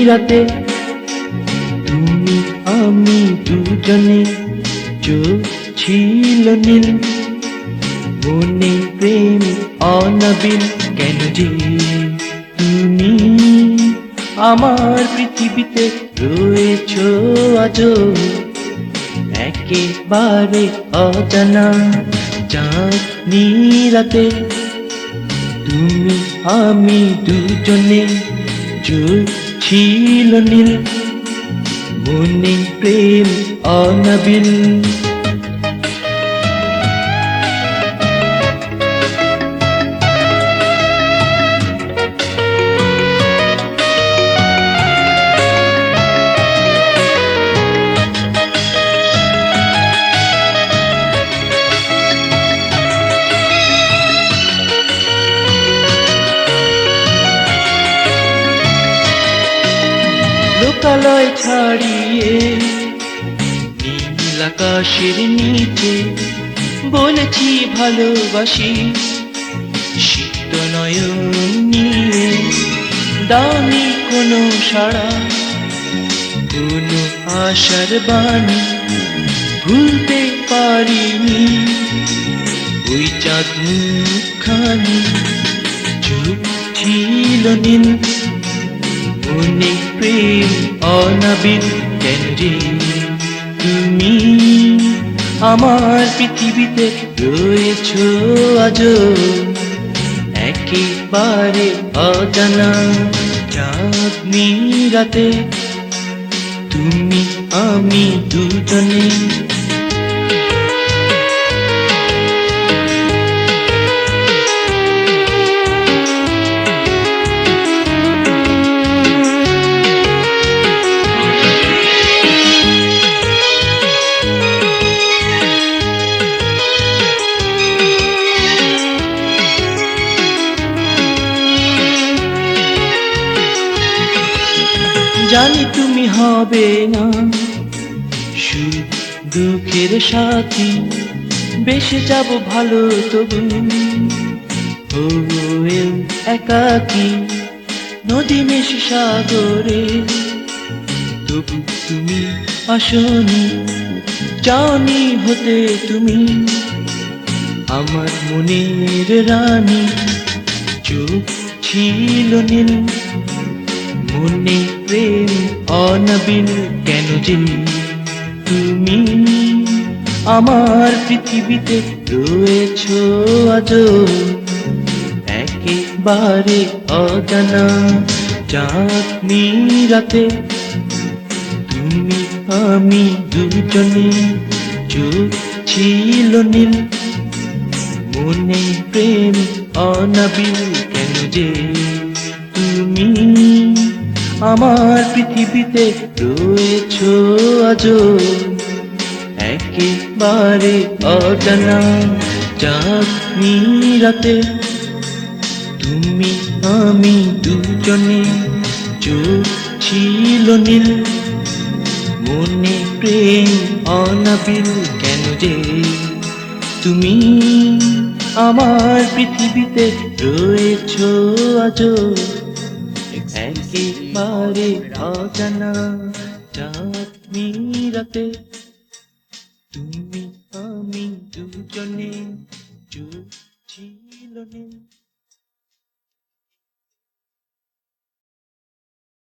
রাতে তুমি আমি দুজনে, চোখ ছিল নীল, মনে প্রেম অনাবিল। কেন যে তুমি আমার পৃথিবীতে রয়েছো আজও, একেবারে অজানা চাঁদনি রাতে তুমি আমি দুজনে, চোখ ছিল নীল, মনে প্রেম অনাবিল। লোকালয় ছাড়িয়ে নীল আকাশের নিচে বলেছি ভালোবাসি, সিক্ত নয়ন নিয়ে দামি কোনো সাড়া, কোনো আশার বাণী ভুলতে পারিনি। ওই চাঁদ মুখখানি চোখ ছিল নীল, মনে প্রেম অনাবিল। কেন যে তুমি আমার পৃথিবীতে রয়েছো আজও, একেবারে অজানা চাঁদনি রাতে তুমি আমি দুজনে। জানি তুমি হবে না সুখ দুঃখের সাথী, বেশে যাব ভালো তবু হয়েও একাকী। নদী মেশে সাগরে তবু তুমি আসনি, চাওনি হতে তুমি আমার মনের রানী। চোখ ছিল নীল, মনে প্রেম অনাবিল। কেন যে তুমি আমার পৃথিবীতে রয়েছো আজও, একেবারে অজানা চাঁদনি রাতে তুমি আমি দুজনে, চোখ ছিল নীল, মনে প্রেম অনাবিল। কেন যে তুমি আমার পৃথিবীতে রয়েছো আজও, একেবারে অজানা চাঁদনি রাতে তুমি আমি দুজনে, চোখ ছিল নীল, মনে প্রেম অনাবিল। কেন যে তুমি আমার পৃথিবীতে রয়েছো আজও, একেবারে অজানা চাঁদনি রাতে তুমি আমি দুজনে, চোখ ছিল নীল।